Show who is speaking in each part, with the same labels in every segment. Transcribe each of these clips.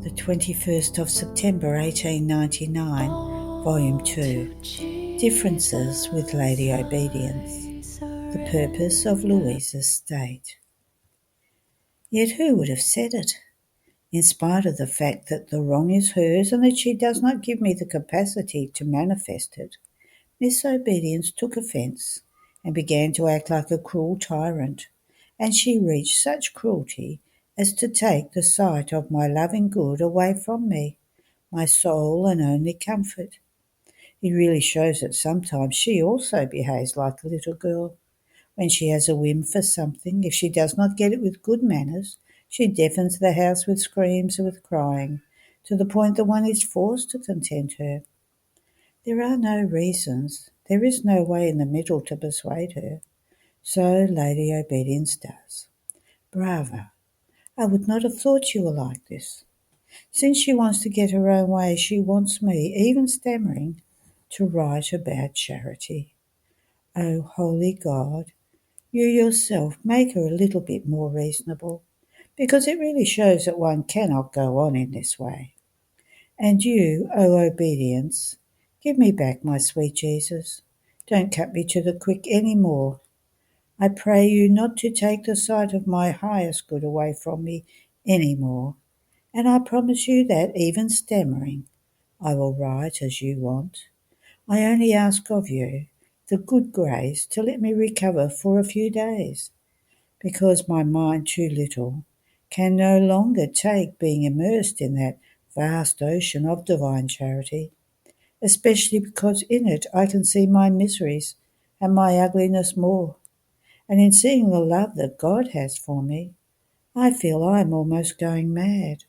Speaker 1: the 21st of September 1899, Volume 2, Differences with Lady Obedience, the purpose of Louisa's state. Yet who would have said it? In spite of the fact that the wrong is hers and that she does not give me the capacity to manifest it, Miss Obedience took offence and began to act like a cruel tyrant, and she reached such cruelty as to take the sight of my loving good away from me, my sole and only comfort. It really shows that sometimes she also behaves like a little girl. When she has a whim for something, if she does not get it with good manners, she deafens the house with screams and with crying, to the point that one is forced to content her. There are no reasons, there is no way in the middle to persuade her. So Lady Obedience does. Bravo! I would not have thought you were like this. Since she wants to get her own way, she wants me, even stammering, to write about charity. Oh, holy God, you yourself make her a little bit more reasonable, because it really shows that one cannot go on in this way. And you, O Obedience, give me back my sweet Jesus. Don't cut me to the quick any more. I pray you not to take the sight of my highest good away from me any more, and I promise you that, even stammering, I will write as you want. I only ask of you the good grace to let me recover for a few days, because my mind too little can no longer take being immersed in that vast ocean of divine charity, especially because in it I can see my miseries and my ugliness more. And in seeing the love that God has for me, I feel I am almost going mad,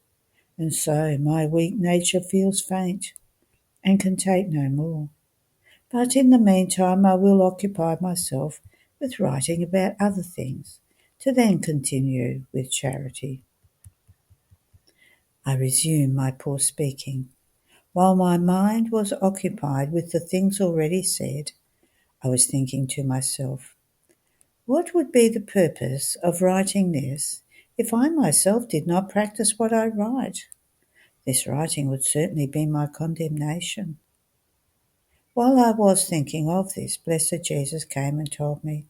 Speaker 1: and so my weak nature feels faint and can take no more. But in the meantime I will occupy myself with writing about other things, to then continue with charity. I resume my poor speaking. While my mind was occupied with the things already said, I was thinking to myself, what would be the purpose of writing this if I myself did not practice what I write? This writing would certainly be my condemnation. While I was thinking of this, Blessed Jesus came and told me,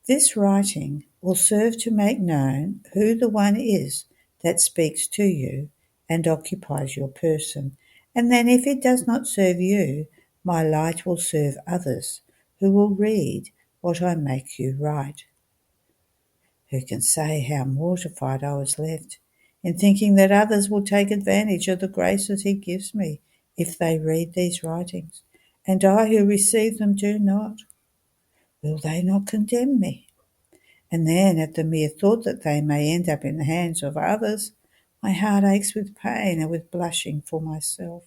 Speaker 1: this writing will serve to make known who the one is that speaks to you and occupies your person, and then if it does not serve you, my light will serve others who will read what I make you write. Who can say how mortified I was left in thinking that others will take advantage of the graces he gives me if they read these writings, and I who receive them do not? Will they not condemn me? And then at the mere thought that they may end up in the hands of others, my heart aches with pain and with blushing for myself.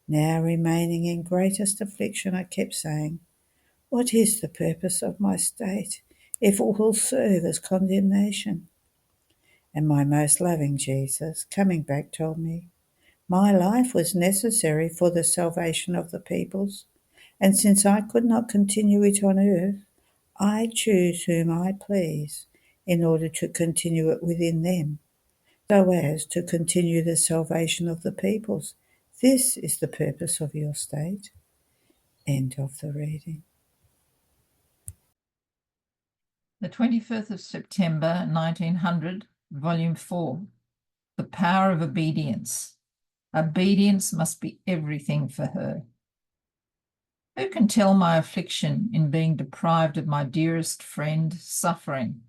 Speaker 1: Now remaining in greatest affliction, I kept saying, what is the purpose of my state, if it will serve as condemnation? And my most loving Jesus, coming back, told me, my life was necessary for the salvation of the peoples, and since I could not continue it on earth, I choose whom I please in order to continue it within them, so as to continue the salvation of the peoples. This is the purpose of your state. End of the reading.
Speaker 2: The 25th of September, 1900, Volume 4, The Power of Obedience. Obedience must be everything for her. Who can tell my affliction in being deprived of my dearest friend suffering?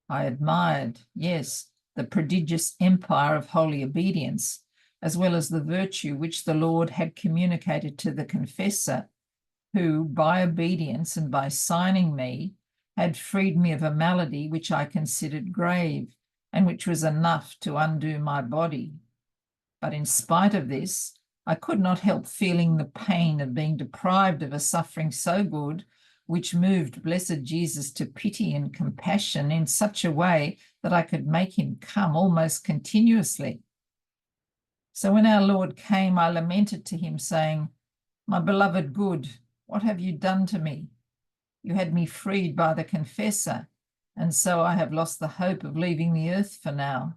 Speaker 2: I admired, yes, the prodigious empire of holy obedience, as well as the virtue which the Lord had communicated to the confessor, who, by obedience and by signing me, had freed me of a malady which I considered grave, and which was enough to undo my body. But in spite of this, I could not help feeling the pain of being deprived of a suffering so good, which moved blessed Jesus to pity and compassion in such a way that I could make him come almost continuously. So when our Lord came, I lamented to him, saying, my beloved good, what have you done to me? You had me freed by the confessor, and so I have lost the hope of leaving the earth for now.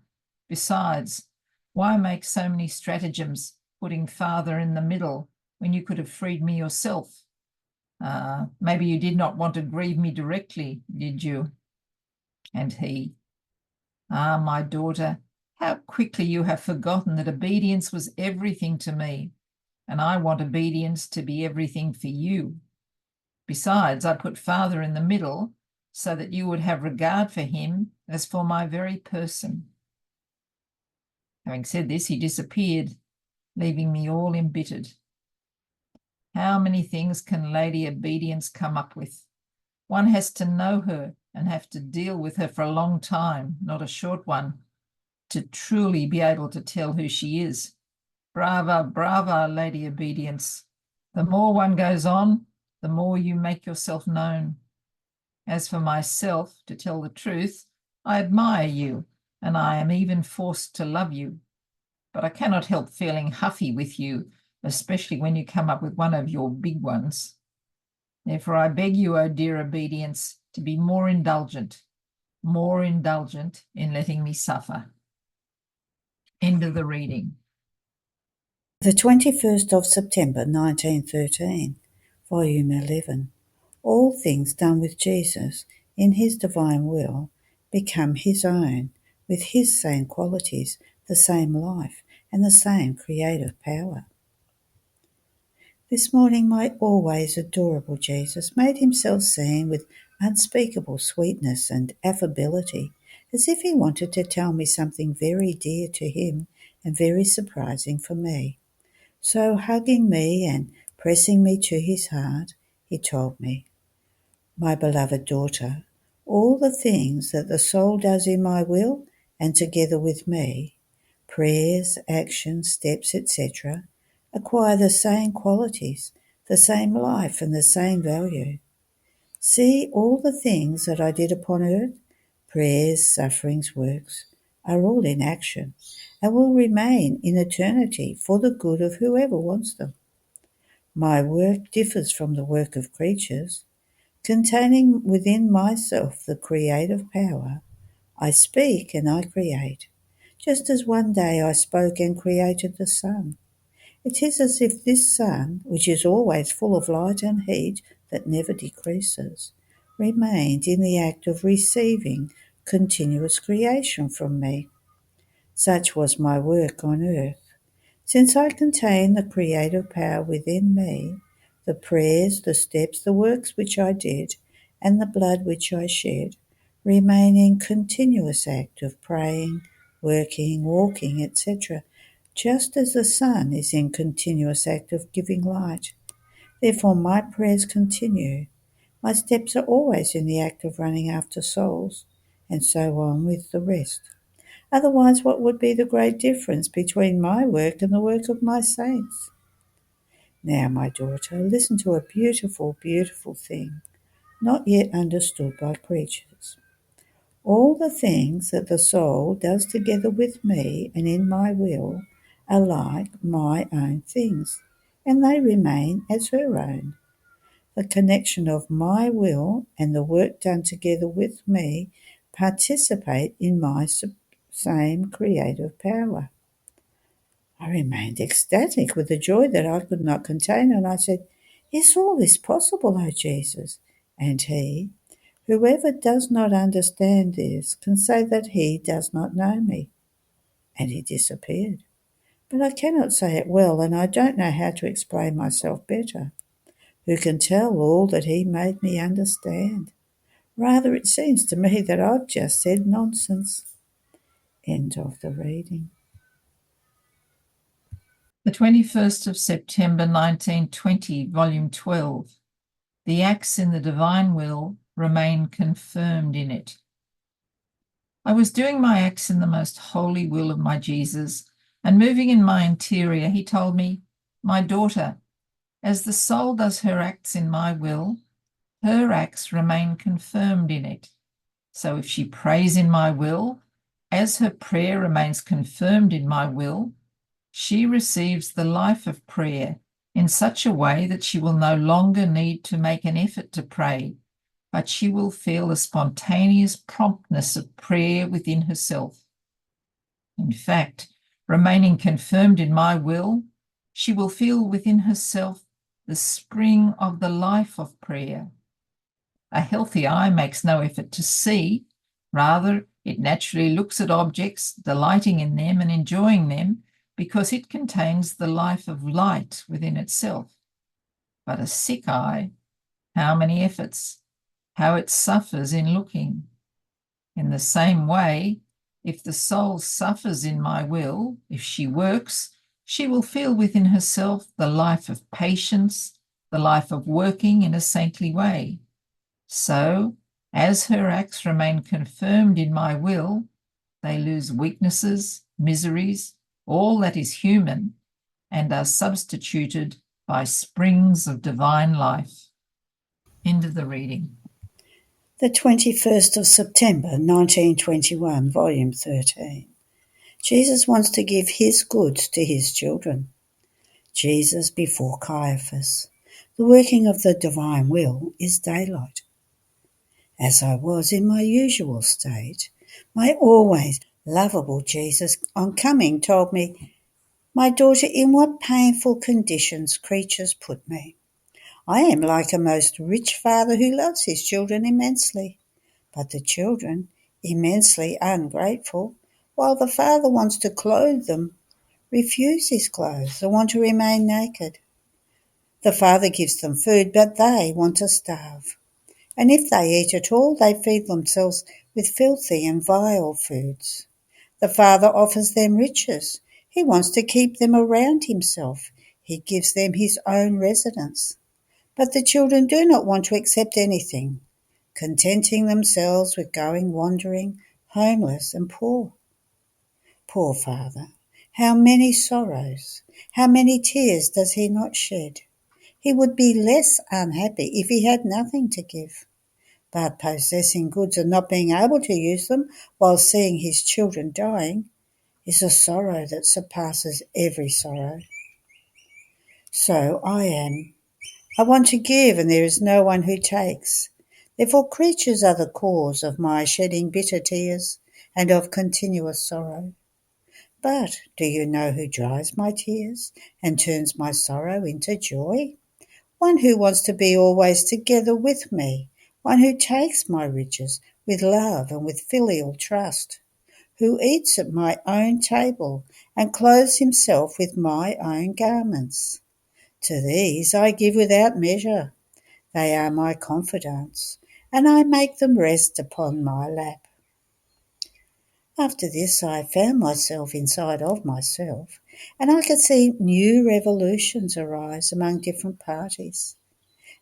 Speaker 2: Besides, Why make so many stratagems, putting Father in the middle when you could have freed me yourself? Maybe you did not want to grieve me directly, did you? And he, my daughter, how quickly you have forgotten that obedience was everything to me, and I want obedience to be everything for you. Besides, I put Father in the middle so that you would have regard for him as for my very person. Having said this, he disappeared, leaving me all embittered. How many things can Lady Obedience come up with? One has to know her and have to deal with her for a long time, not a short one, to truly be able to tell who she is. Brava, brava, Lady Obedience. The more one goes on, the more you make yourself known. As for myself, to tell the truth, I admire you, and I am even forced to love you. But I cannot help feeling huffy with you, especially when you come up with one of your big ones. Therefore, I beg you, O dear Obedience, to be more indulgent in letting me suffer. End of the reading.
Speaker 1: The 21st of September 1913, Volume 11. All things done with Jesus in his divine will become his own, with his same qualities, the same life, and the same creative power. This morning my always adorable Jesus made himself seen with unspeakable sweetness and affability, as if he wanted to tell me something very dear to him and very surprising for me. So, hugging me and pressing me to his heart, he told me, "My beloved daughter, all the things that the soul does in my will and together with me, prayers, actions, steps, etc., acquire the same qualities, the same life, and the same value. See, all the things that I did upon earth, prayers, sufferings, works, are all in action and will remain in eternity for the good of whoever wants them. My work differs from the work of creatures. Containing within myself the creative power, I speak and I create, just as one day I spoke and created the sun. It is as if this sun, which is always full of light and heat that never decreases, remained in the act of receiving continuous creation from me. Such was my work on earth. Since I contain the creative power within me, the prayers, the steps, the works which I did, and the blood which I shed, remain in continuous act of praying, working, walking, etc., just as the sun is in continuous act of giving light. Therefore my prayers continue. My steps are always in the act of running after souls, and so on with the rest. Otherwise, what would be the great difference between my work and the work of my saints? Now, my daughter, listen to a beautiful, beautiful thing, not yet understood by creatures. All the things that the soul does together with me and in my will are like my own things, and they remain as her own. The connection of my will and the work done together with me participate in my same creative power. I remained ecstatic with a joy that I could not contain, and I said, "Is all this possible, O Jesus?" And he, "Whoever does not understand this can say that he does not know me." And he disappeared. But I cannot say it well, and I don't know how to explain myself better. Who can tell all that he made me understand? Rather, it seems to me that I've just said nonsense. End of the reading.
Speaker 2: The 21st of September 1920, Volume 12. The acts in the divine will remain confirmed in it. I was doing my acts in the most holy will of my Jesus, and moving in my interior, he told me, "My daughter, as the soul does her acts in my will, her acts remain confirmed in it. So if she prays in my will, as her prayer remains confirmed in my will, she receives the life of prayer in such a way that she will no longer need to make an effort to pray, but she will feel the spontaneous promptness of prayer within herself. In fact, Remaining confirmed in my will, she will feel within herself the spring of the life of prayer. A healthy eye makes no effort to see, rather, it naturally looks at objects, delighting in them and enjoying them, because it contains the life of light within itself. But a sick eye, how many efforts, how it suffers in looking. In the same way, if the soul suffers in my will, if she works, she will feel within herself the life of patience, the life of working in a saintly way. So, as her acts remain confirmed in my will, they lose weaknesses, miseries, all that is human, and are substituted by springs of divine life. End of the reading.
Speaker 1: The 21st of September 1921, Volume 13. Jesus wants to give his goods to his children. Jesus before Caiaphas. The working of the divine will is daylight. As I was in my usual state, my always lovable Jesus on coming told me, "My daughter, in what painful conditions creatures put me. I am like a most rich father who loves his children immensely, but the children, immensely ungrateful, while the father wants to clothe them, refuse his clothes and want to remain naked. The father gives them food, but they want to starve. And if they eat at all, they feed themselves with filthy and vile foods. The father offers them riches. He wants to keep them around himself. He gives them his own residence. But the children do not want to accept anything, contenting themselves with going wandering, homeless and poor. Poor father, how many sorrows, how many tears does he not shed? He would be less unhappy if he had nothing to give. But possessing goods and not being able to use them while seeing his children dying is a sorrow that surpasses every sorrow. So I am. I want to give, and there is no one who takes. Therefore creatures are the cause of my shedding bitter tears and of continuous sorrow. But do you know who dries my tears and turns my sorrow into joy? One who wants to be always together with me, one who takes my riches with love and with filial trust, who eats at my own table and clothes himself with my own garments. To these I give without measure. They are my confidants, and I make them rest upon my lap. After this I found myself inside of myself, and I could see new revolutions arise among different parties.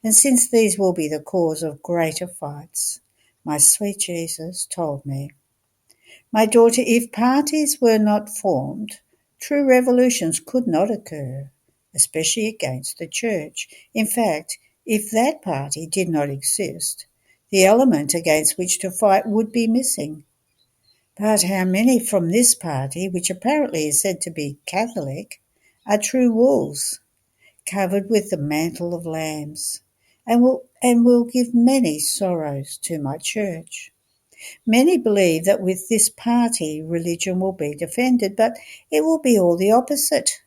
Speaker 1: And since these will be the cause of greater fights, my sweet Jesus told me, "My daughter, if parties were not formed, true revolutions could not occur, especially against the Church. In fact, if that party did not exist, the element against which to fight would be missing. But how many from this party, which apparently is said to be Catholic, are true wolves, covered with the mantle of lambs, and will give many sorrows to my church. Many believe that with this party religion will be defended, but it will be all the opposite,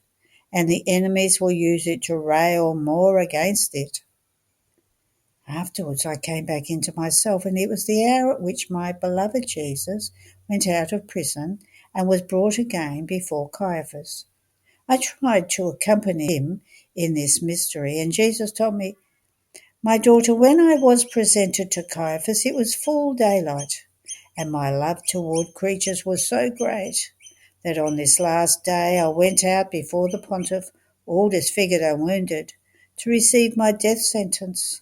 Speaker 1: and the enemies will use it to rail more against it." Afterwards I came back into myself, and it was the hour at which my beloved Jesus went out of prison and was brought again before Caiaphas. I tried to accompany him in this mystery, and Jesus told me, "My daughter, when I was presented to Caiaphas, it was full daylight, and my love toward creatures was so great that on this last day I went out before the pontiff, all disfigured and wounded, to receive my death sentence.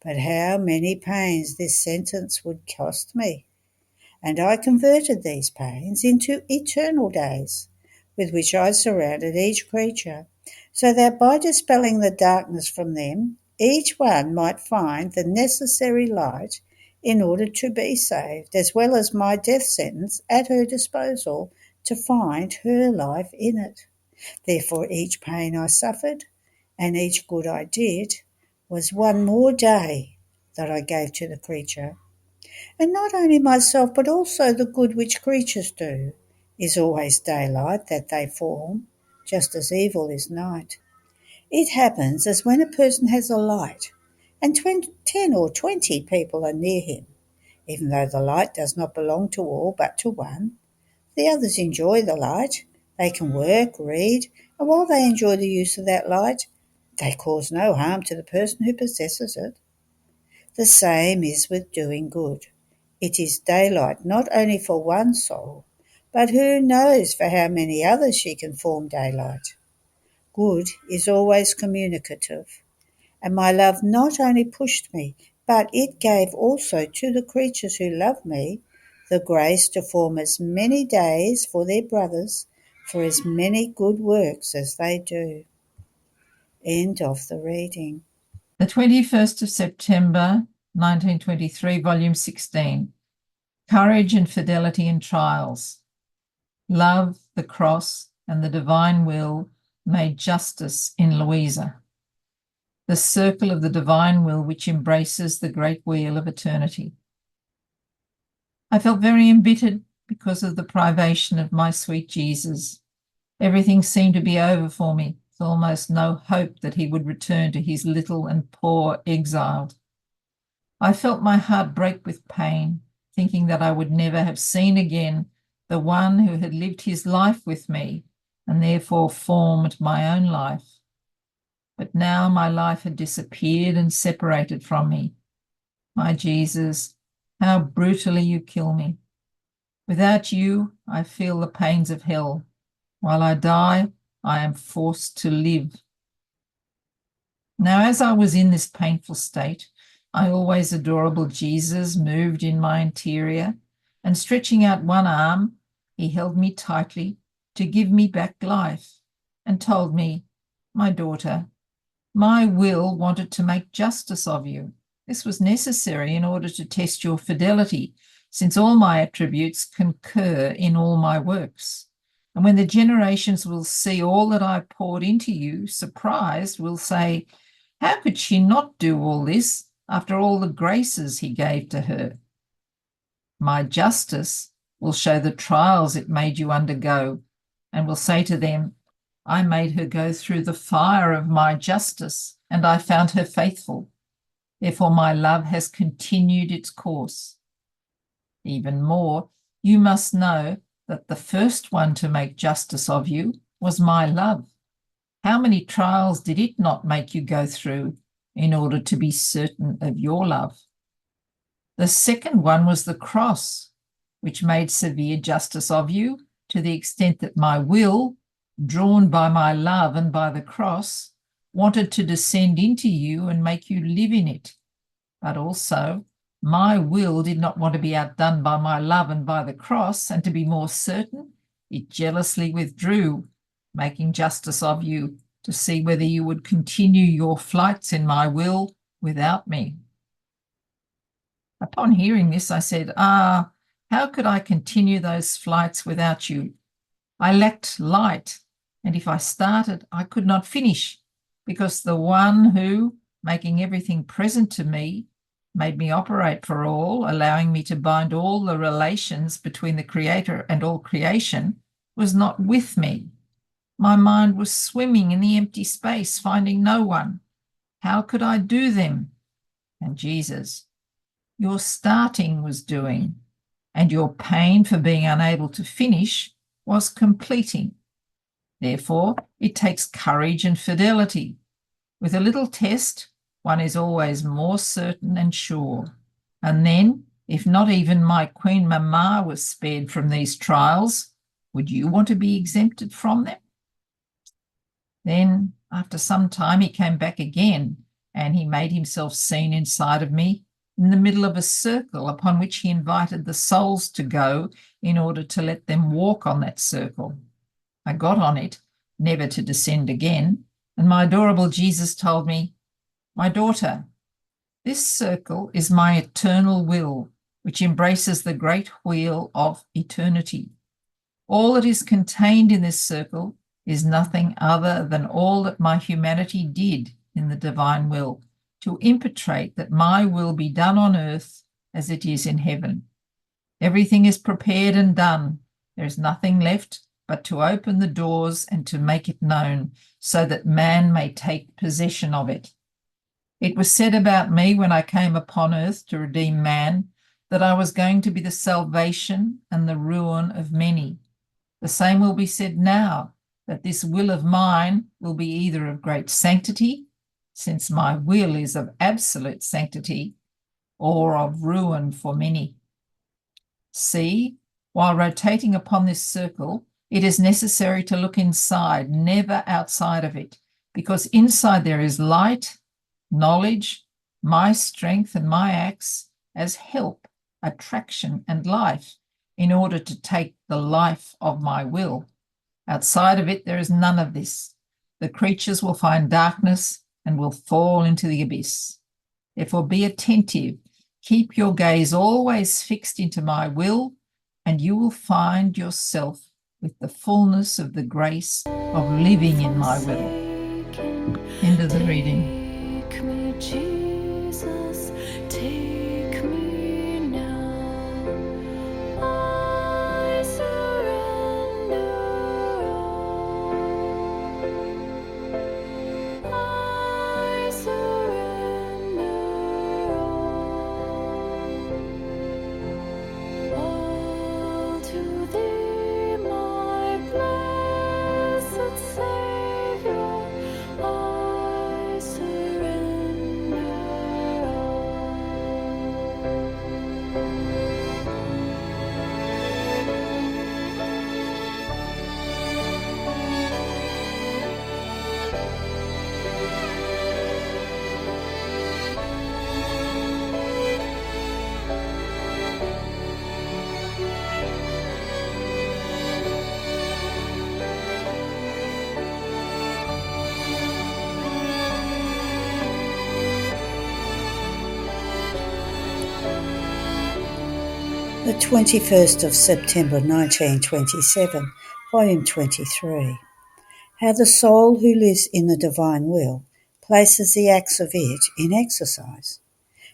Speaker 1: But how many pains this sentence would cost me! And I converted these pains into eternal days, with which I surrounded each creature, so that by dispelling the darkness from them, each one might find the necessary light in order to be saved, as well as my death sentence at her disposal to find her life in it. Therefore each pain I suffered and each good I did was one more day that I gave to the creature. And not only myself, but also the good which creatures do, is always daylight that they form, just as evil is night. It happens as when a person has a light and 10 or 20 people are near him. Even though the light does not belong to all but to one, the others enjoy the light. They can work, read, and while they enjoy the use of that light, they cause no harm to the person who possesses it. The same is with doing good. It is daylight not only for one soul, but who knows for how many others she can form daylight. Good is always communicative, and my love not only pushed me, but it gave also to the creatures who love me the grace to form as many days for their brothers for as many good works as they do. End of the reading.
Speaker 2: The 21st of September, 1923, Volume 16. Courage and Fidelity in Trials. Love, the Cross, and the Divine Will made justice in Louisa. The circle of the divine will which embraces the great wheel of eternity. I felt very embittered because of the privation of my sweet Jesus. Everything seemed to be over for me, with almost no hope that he would return to his little and poor exiled. I felt my heart break with pain, thinking that I would never have seen again the one who had lived his life with me and therefore formed my own life. But now my life had disappeared and separated from me. My Jesus, how brutally you kill me. Without you, I feel the pains of hell. While I die, I am forced to live. Now, as I was in this painful state, I always adorable Jesus moved in my interior, and stretching out one arm, he held me tightly to give me back life, and told me, my daughter, my will wanted to make justice of you. This was necessary in order to test your fidelity, since all my attributes concur in all my works. And when the generations will see all that I poured into you, surprised, will say, how could she not do all this after all the graces he gave to her? My justice will show the trials it made you undergo, and will say to them, I made her go through the fire of my justice, and I found her faithful. Therefore my love has continued its course. Even more, you must know that the first one to make justice of you was my love. How many trials did it not make you go through in order to be certain of your love? The second one was the cross, which made severe justice of you to the extent that my will, drawn by my love and by the cross, wanted to descend into you and make you live in it. But also, my will did not want to be outdone by my love and by the cross, and to be more certain, it jealously withdrew, making justice of you to see whether you would continue your flights in my will without me. Upon hearing this, I said, how could I continue those flights without you? I lacked light, and if I started, I could not finish, because the one who, making everything present to me, made me operate for all, allowing me to bind all the relations between the Creator and all creation, was not with me. My mind was swimming in the empty space, finding no one. How could I do them? And Jesus, your starting was doing, and your pain for being unable to finish was completing. Therefore, it takes courage and fidelity. With a little test, one is always more certain and sure. And then, if not even my Queen Mamma was spared from these trials, would you want to be exempted from them? Then, after some time, he came back again, and he made himself seen inside of me in the middle of a circle upon which he invited the souls to go in order to let them walk on that circle. I got on it, never to descend again, and my adorable Jesus told me, my daughter, this circle is my eternal will, which embraces the great wheel of eternity. All that is contained in this circle is nothing other than all that my humanity did in the divine will, to impetrate that my will be done on earth as it is in heaven. Everything is prepared and done, There is nothing left but to open the doors and to make it known, so that man may take possession of it. It was said about me when I came upon earth to redeem man, that I was going to be the salvation and the ruin of many. The same will be said now, that this will of mine will be either of great sanctity, since my will is of absolute sanctity, or of ruin for many. See, while rotating upon this circle, it is necessary to look inside, never outside of it, because inside there is light, knowledge, my strength and my acts as help, attraction and life, in order to take the life of my will. Outside of it, there is none of this. The creatures will find darkness and will fall into the abyss. Therefore, be attentive. Keep your gaze always fixed into my will, and you will find yourself with the fullness of the grace of living in my will. End of the reading.
Speaker 3: Take me, Jesus, take me now. I surrender all. I surrender all to Thee, my blessed Savior. I surrender
Speaker 1: The 21st of September 1927, Volume 23. How the soul who lives in the divine will places the acts of it in exercise.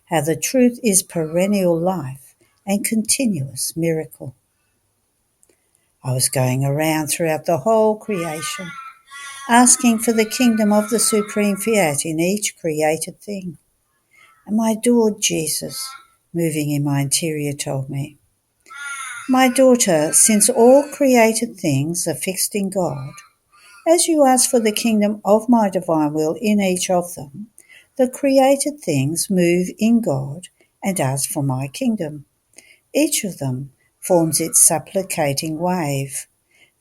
Speaker 1: How the truth is perennial life and continuous miracle. I was going around throughout the whole creation, asking for the kingdom of the supreme fiat in each created thing. And my adored Jesus, moving in my interior, told me, "My daughter, since all created things are fixed in God, as you ask for the kingdom of my divine will in each of them, the created things move in God and ask for my kingdom. Each of them forms its supplicating wave,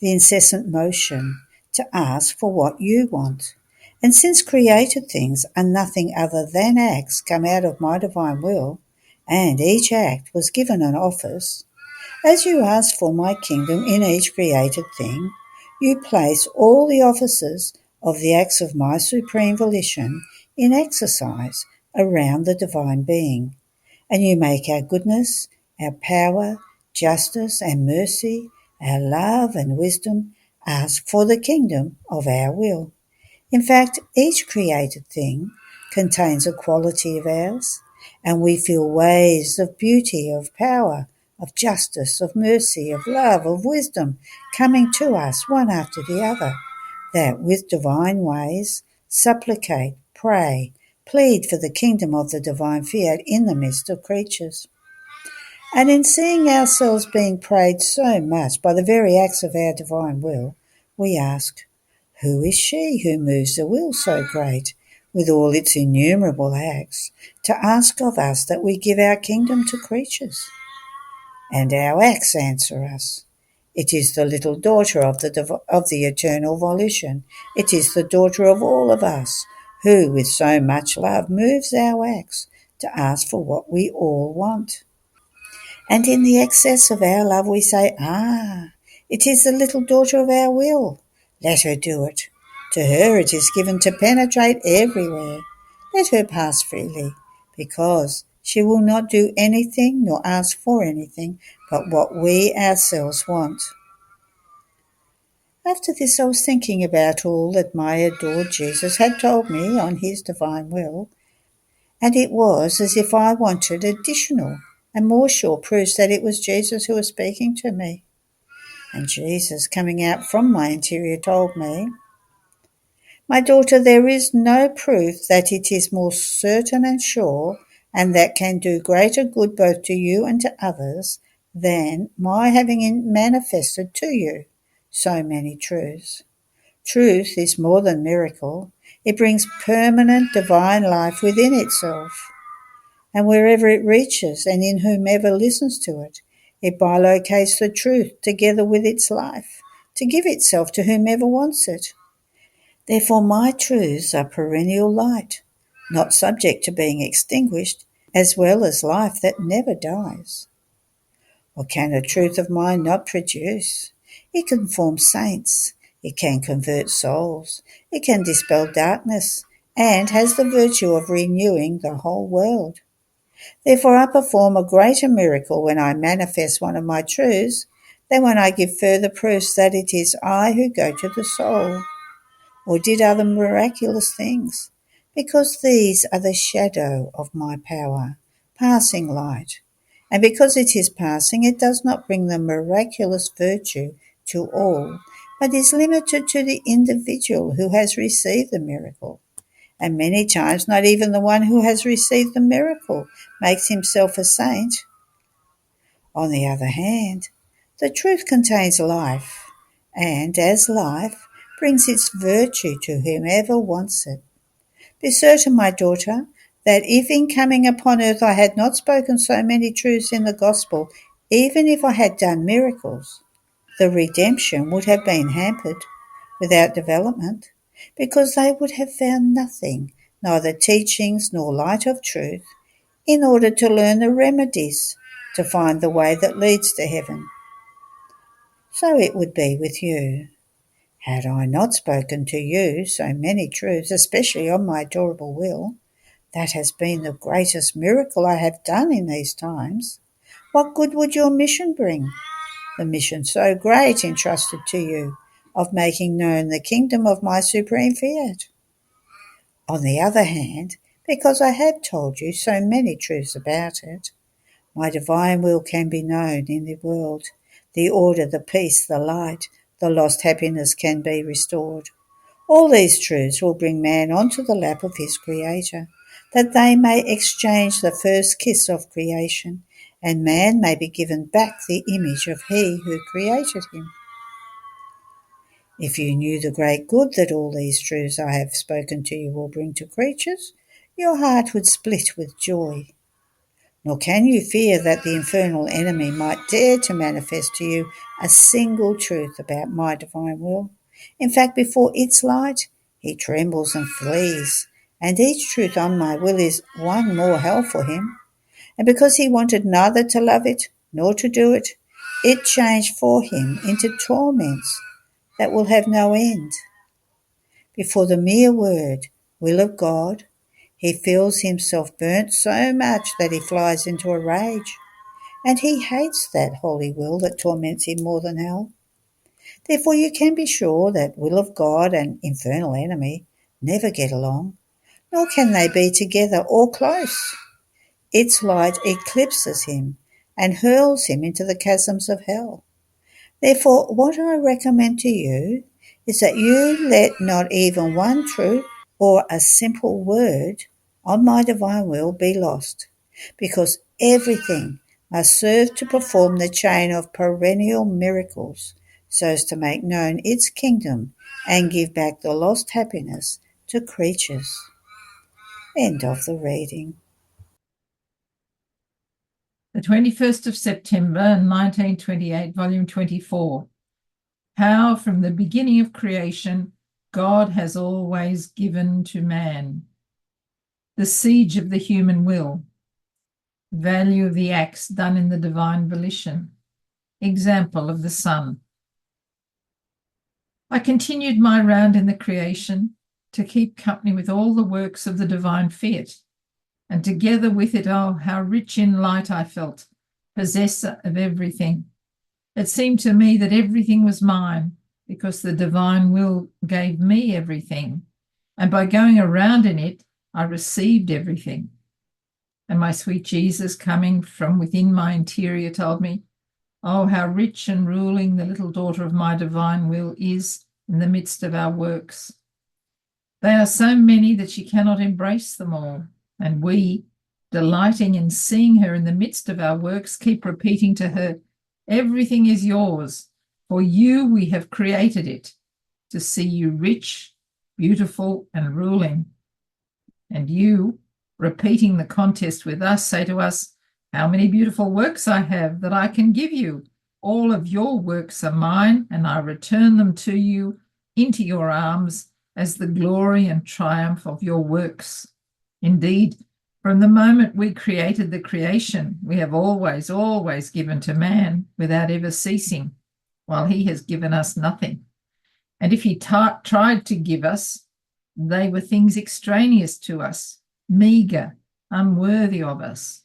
Speaker 1: the incessant motion to ask for what you want. And since created things are nothing other than acts come out of my divine will, and each act was given an office, as you ask for my kingdom in each created thing, you place all the offices of the acts of my supreme volition in exercise around the divine being, and you make our goodness, our power, justice and mercy, our love and wisdom ask for the kingdom of our will. In fact, each created thing contains a quality of ours, and we feel waves of beauty, of power, of justice, of mercy, of love, of wisdom coming to us one after the other, that with divine ways supplicate, pray, plead for the kingdom of the divine fiat in the midst of creatures. And in seeing ourselves being prayed so much by the very acts of our divine will, we ask, who is she who moves the will so great, with all its innumerable acts, to ask of us that we give our kingdom to creatures? And our acts answer us. It is the little daughter of the eternal volition. It is the daughter of all of us, who with so much love moves our acts to ask for what we all want. And in the excess of our love we say, it is the little daughter of our will. Let her do it. To her it is given to penetrate everywhere. Let her pass freely, because she will not do anything nor ask for anything but what we ourselves want. After this I was thinking about all that my adored Jesus had told me on his divine will, and it was as if I wanted additional and more sure proofs that it was Jesus who was speaking to me. And Jesus, coming out from my interior, told me, "My daughter, there is no proof that it is more certain and sure, and that can do greater good both to you and to others, than my having manifested to you so many truths. Truth is more than miracle. It brings permanent divine life within itself. And wherever it reaches and in whomever listens to it, it bilocates the truth together with its life to give itself to whomever wants it. Therefore my truths are perennial light, not subject to being extinguished, as well as life that never dies. What can a truth of mine not produce? It can form saints, it can convert souls, it can dispel darkness, and has the virtue of renewing the whole world. Therefore I perform a greater miracle when I manifest one of my truths than when I give further proofs that it is I who go to the soul, or did other miraculous things, because these are the shadow of my power, passing light. And because it is passing, it does not bring the miraculous virtue to all, but is limited to the individual who has received the miracle. And many times not even the one who has received the miracle makes himself a saint. On the other hand, the truth contains life, and as life, brings its virtue to whomever wants it. Be certain, my daughter, that if in coming upon earth I had not spoken so many truths in the gospel, even if I had done miracles, the redemption would have been hampered without development, because they would have found nothing, neither teachings nor light of truth, in order to learn the remedies to find the way that leads to heaven. So it would be with you. Had I not spoken to you so many truths, especially on my adorable will, that has been the greatest miracle I have done in these times, what good would your mission bring? The mission so great entrusted to you, of making known the kingdom of my supreme fiat. On the other hand, because I have told you so many truths about it, my divine will can be known in the world. The order, the peace, the light, the lost happiness can be restored. All these truths will bring man onto the lap of his Creator, that they may exchange the first kiss of creation, and man may be given back the image of He who created him. If you knew the great good that all these truths I have spoken to you will bring to creatures, your heart would split with joy. Nor can you fear that the infernal enemy might dare to manifest to you a single truth about my divine will. In fact, before its light, he trembles and flees, and each truth on my will is one more hell for him. And because he wanted neither to love it nor to do it, it changed for him into torments that will have no end. Before the mere word, will of God, he feels himself burnt so much that he flies into a rage, and he hates that holy will that torments him more than hell. Therefore you can be sure that will of God and infernal enemy never get along, nor can they be together or close. Its light eclipses him and hurls him into the chasms of hell. Therefore, what I recommend to you is that you let not even one truth or a simple word on my divine will be lost, because everything must serve to perform the chain of perennial miracles, so as to make known its kingdom and give back the lost happiness to creatures. End of the reading.
Speaker 2: The 21st of September, 1928, volume 24. How from the beginning of creation, God has always given to man. The siege of the human will. Value of the acts done in the divine volition. Example of the sun. I continued my round in the creation to keep company with all the works of the divine fiat, and together with it, oh, how rich in light I felt, possessor of everything. It seemed to me that everything was mine, because the divine will gave me everything, and by going around in it, I received everything. And my sweet Jesus, coming from within my interior, told me, Oh, how rich and ruling the little daughter of my divine will is in the midst of our works. They are so many that she cannot embrace them all, and we, delighting in seeing her in the midst of our works, keep repeating to her, everything is yours, for you we have created it, to see you rich, beautiful, and ruling. And you, repeating the contest with us, say to us, how many beautiful works I have that I can give you. All of your works are mine, and I return them to you into your arms as the glory and triumph of your works. Indeed, from the moment we created the creation, we have always, always given to man without ever ceasing, while he has given us nothing. And if he tried to give us, they were things extraneous to us, meagre, unworthy of us.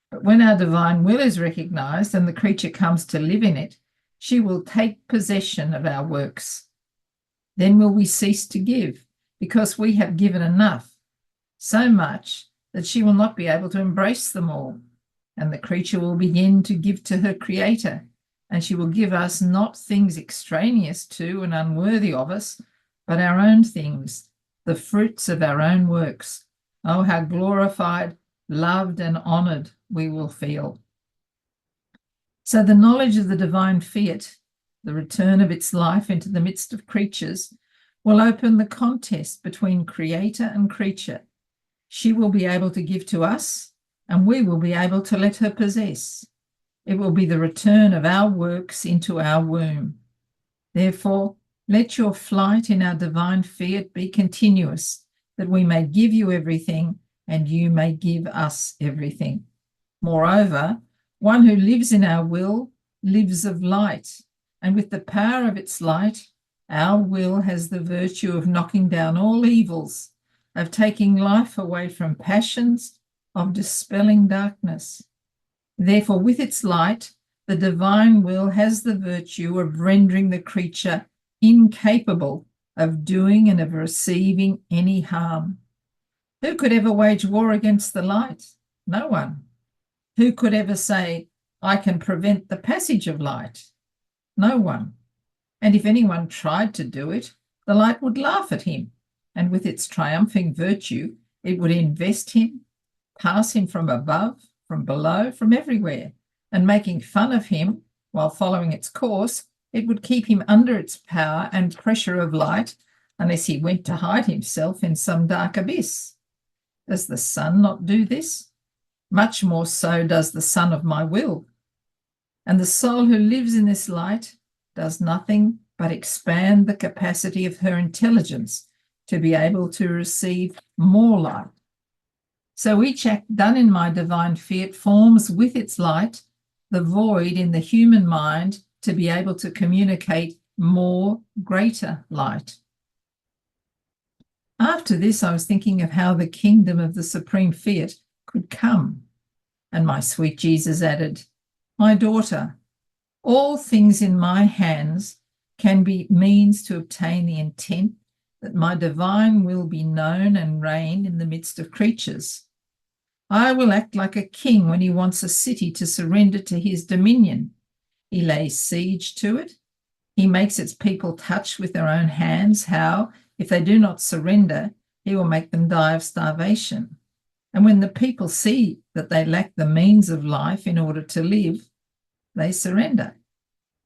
Speaker 2: But when our divine will is recognized and the creature comes to live in it, she will take possession of our works. Then will we cease to give, because we have given enough, so much that she will not be able to embrace them all. And the creature will begin to give to her creator, and she will give us not things extraneous to and unworthy of us, but our own things, the fruits of our own works. Oh, how glorified, loved, and honoured we will feel. So the knowledge of the divine fiat, the return of its life into the midst of creatures, will open the contest between creator and creature. She will be able to give to us, and we will be able to let her possess. It will be the return of our works into our womb. Therefore, let your flight in our divine fiat be continuous, that we may give you everything and you may give us everything. Moreover, one who lives in our will lives of light, and with the power of its light, our will has the virtue of knocking down all evils, of taking life away from passions, of dispelling darkness. Therefore, with its light, the divine will has the virtue of rendering the creature incapable of doing and of receiving any harm. Who could ever wage war against the light? No one. Who could ever say, I can prevent the passage of light? No one. And if anyone tried to do it, the light would laugh at him, and with its triumphing virtue, it would invest him, pass him from above, from below, from everywhere, and making fun of him while following its course, it would keep him under its power and pressure of light unless he went to hide himself in some dark abyss. Does the sun not do this? Much more so does the Son of my will. And the soul who lives in this light does nothing but expand the capacity of her intelligence to be able to receive more light. So each act done in my divine fiat forms with its light the void in the human mind to be able to communicate more, greater light. After this, I was thinking of how the kingdom of the supreme fiat could come. And my sweet Jesus added, my daughter, all things in my hands can be means to obtain the intent that my divine will be known and reign in the midst of creatures. I will act like a king when he wants a city to surrender to his dominion. He lays siege to it. He makes its people touch with their own hands how, if they do not surrender, he will make them die of starvation. And when the people see that they lack the means of life in order to live, they surrender.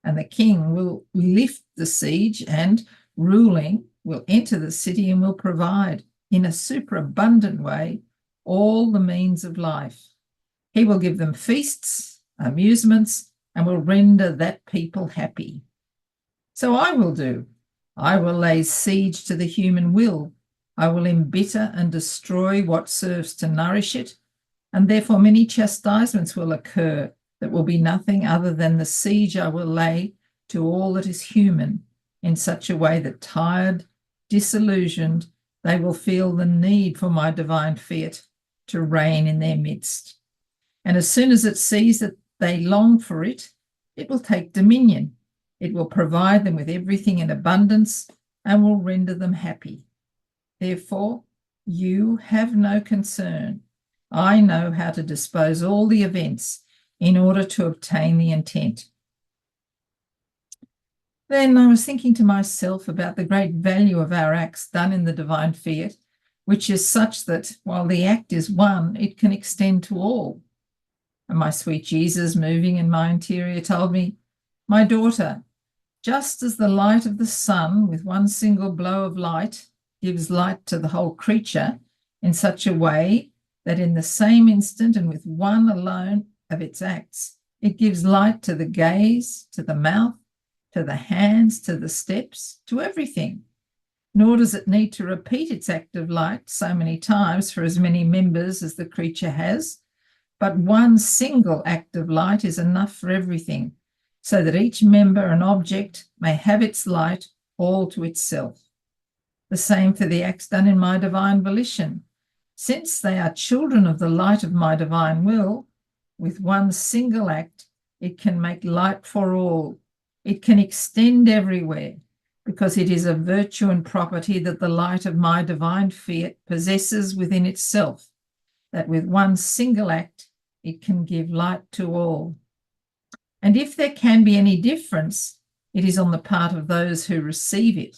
Speaker 2: And the king will lift the siege and, ruling, will enter the city and will provide, in a superabundant way, all the means of life. He will give them feasts, amusements, and will render that people happy. So I will do. I will lay siege to the human will. I will embitter and destroy what serves to nourish it, and therefore many chastisements will occur that will be nothing other than the siege I will lay to all that is human, in such a way that tired, disillusioned, they will feel the need for my divine fiat to reign in their midst. And as soon as it sees that they long for it, it will take dominion. It will provide them with everything in abundance and will render them happy. Therefore, you have no concern. I know how to dispose all the events in order to obtain the intent. Then I was thinking to myself about the great value of our acts done in the divine fiat, which is such that while the act is one, it can extend to all. And my sweet Jesus, moving in my interior, told me, "My daughter, just as the light of the sun with one single blow of light gives light to the whole creature in such a way that in the same instant and with one alone of its acts, it gives light to the gaze, to the mouth, to the hands, to the steps, to everything. Nor does it need to repeat its act of light so many times for as many members as the creature has, but one single act of light is enough for everything, so that each member and object may have its light all to itself. The same for the acts done in my divine volition. Since they are children of the light of my divine will, with one single act, it can make light for all. It can extend everywhere, because it is a virtue and property that the light of my divine fiat possesses within itself, that with one single act, it can give light to all. And if there can be any difference, it is on the part of those who receive it.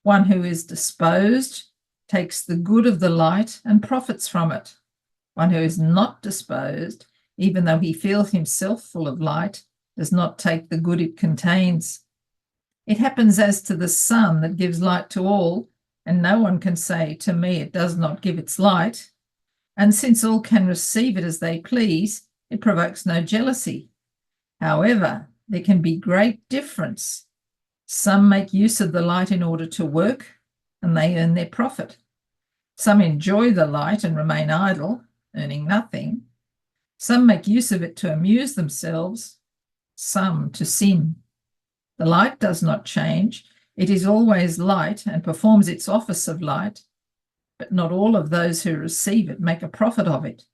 Speaker 2: One who is disposed takes the good of the light and profits from it. One who is not disposed, even though he feels himself full of light, does not take the good it contains. It happens as to the sun that gives light to all, and no one can say, to me it does not give its light. And since all can receive it as they please, it provokes no jealousy. However, there can be great difference. Some make use of the light in order to work, and they earn their profit. Some enjoy the light and remain idle, earning nothing. Some make use of it to amuse themselves, some to sin. The light does not change. It is always light and performs its office of light, but not all of those who receive it make a profit of it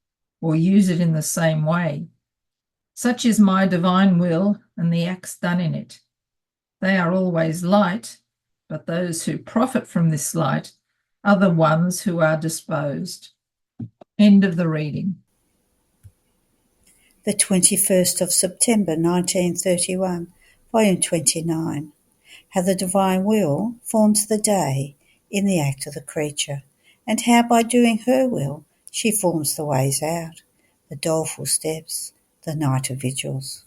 Speaker 2: or use it in the same way. Such is my divine will and the acts done in it. They are always light, but those who profit from this light are the ones who are disposed." End of the reading.
Speaker 1: The 21st of September 1931, Volume 29. How the divine will forms the day in the act of the creature, and how by doing her will she forms the ways out, the doleful steps, the night of vigils.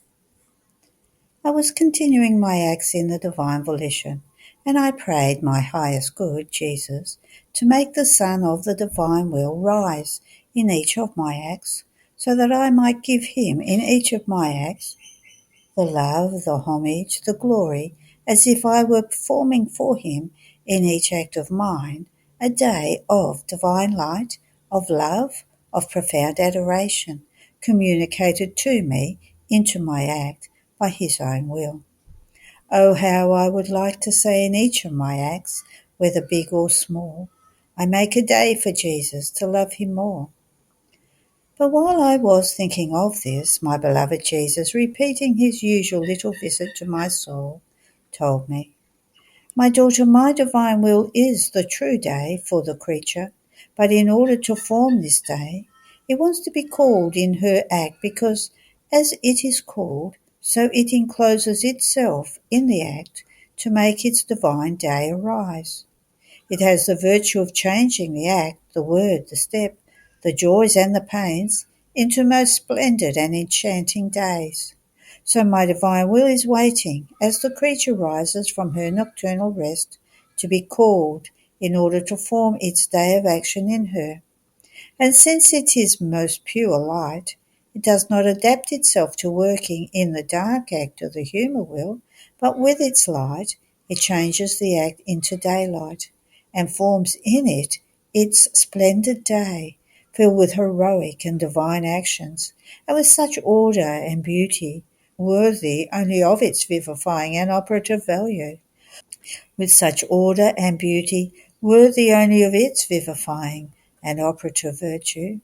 Speaker 1: I was continuing my acts in the divine volition, and I prayed my highest good, Jesus, to make the sun of the divine will rise in each of my acts, so that I might give him in each of my acts the love, the homage, the glory, as if I were performing for him in each act of mine a day of divine light, of love, of profound adoration, communicated to me into my act by his own will. Oh, how I would like to say in each of my acts, whether big or small, I make a day for Jesus to love him more. But while I was thinking of this, my beloved Jesus, repeating his usual little visit to my soul, told me, "My daughter, my divine will is the true day for the creature, but in order to form this day, it wants to be called in her act, because as it is called, so it encloses itself in the act to make its divine day arise. It has the virtue of changing the act, the word, the step, the joys and the pains into most splendid and enchanting days. So my divine will is waiting, as the creature rises from her nocturnal rest, to be called in order to form its day of action in her. And since it is most pure light, it does not adapt itself to working in the dark act of the human will, but with its light it changes the act into daylight, and forms in it its splendid day, filled with heroic and divine actions, and with such order and beauty, worthy only of its vivifying and operative value. With such order and beauty, worthy only of its vivifying and operative virtue,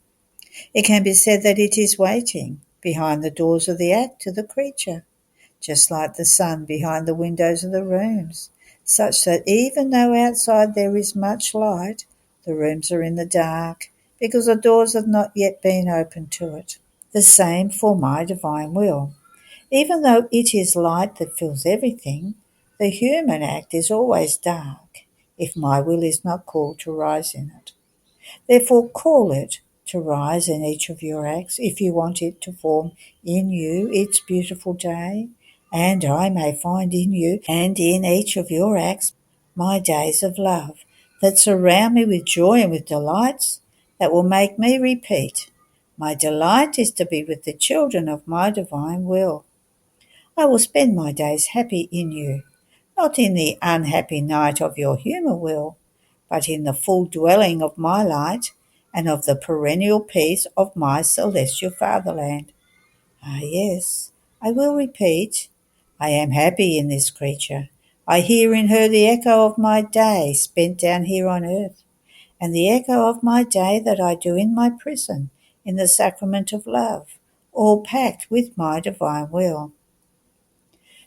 Speaker 1: it can be said that it is waiting behind the doors of the act to the creature, just like the sun behind the windows of the rooms, such that even though outside there is much light, the rooms are in the dark, because the doors have not yet been opened to it. The same for my divine will. Even though it is light that fills everything, The human act is always dark if my will is not called to rise in it. Therefore call it to rise in each of your acts if you want it to form in you its beautiful day, and I may find in you and in each of your acts my days of love that surround me with joy and with delights that will make me repeat, my delight is to be with the children of my divine will. I will spend my days happy in you, not in the unhappy night of your humour will, but in the full dwelling of my light and of the perennial peace of my celestial fatherland. Ah, yes, I will repeat, I am happy in this creature. I hear in her the echo of my day spent down here on earth, and the echo of my day that I do in my prison, in the sacrament of love, all packed with my divine will.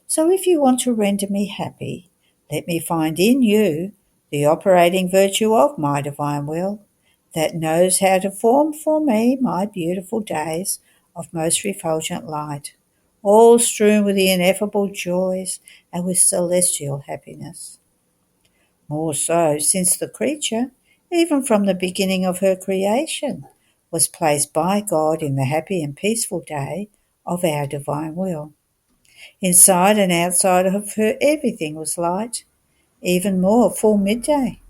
Speaker 1: So if you want to render me happy, let me find in you the operating virtue of my divine will that knows how to form for me my beautiful days of most refulgent light, all strewn with the ineffable joys and with celestial happiness. More so, since the creature, even from the beginning of her creation, was placed by God in the happy and peaceful day of our divine will. Inside and outside of her everything was light, even more full midday.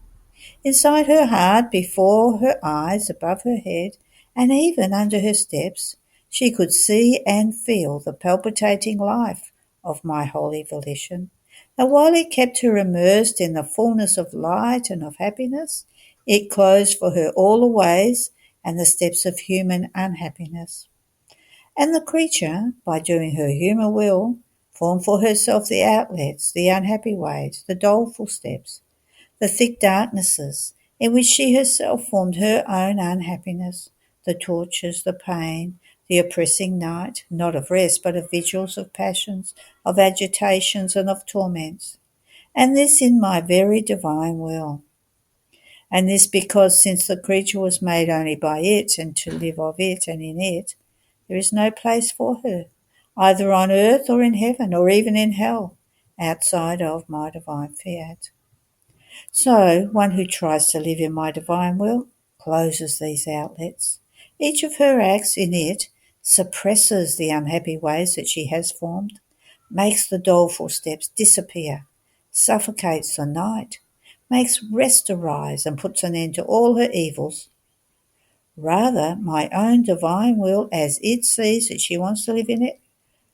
Speaker 1: Inside her heart, before her eyes, above her head, and even under her steps, she could see and feel the palpitating life of my holy volition. And while it kept her immersed in the fullness of light and of happiness, it closed for her all the ways and the steps of human unhappiness. And the creature, by doing her human will, formed for herself the outlets, the unhappy ways, the doleful steps, the thick darknesses, in which she herself formed her own unhappiness, the tortures, the pain, the oppressing night, not of rest, but of vigils, of passions, of agitations, and of torments. And this in my very divine will. And this because since the creature was made only by it, and to live of it and in it, there is no place for her, either on earth or in heaven, or even in hell, outside of my divine fiat. So one who tries to live in my divine will closes these outlets. Each of her acts in it suppresses the unhappy ways that she has formed, makes the doleful steps disappear, suffocates the night, makes rest arise, and puts an end to all her evils. Rather, my own divine will, as it sees that she wants to live in it,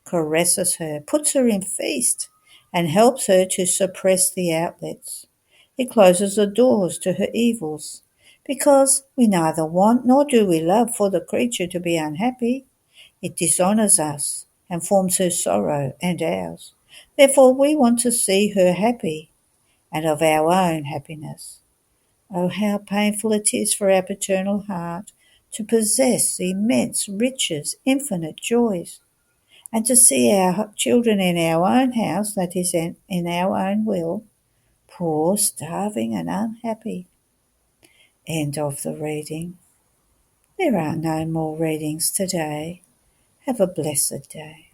Speaker 1: caresses her, puts her in feast, and helps her to suppress the outlets. It closes the doors to her evils, because we neither want nor do we love for the creature to be unhappy. It dishonours us and forms her sorrow and ours. Therefore we want to see her happy and of our own happiness. Oh, how painful it is for our paternal heart to possess immense riches, infinite joys, and to see our children in our own house, that is, in our own will, poor, starving, and unhappy. End of the reading. There are no more readings today. Have a blessed day.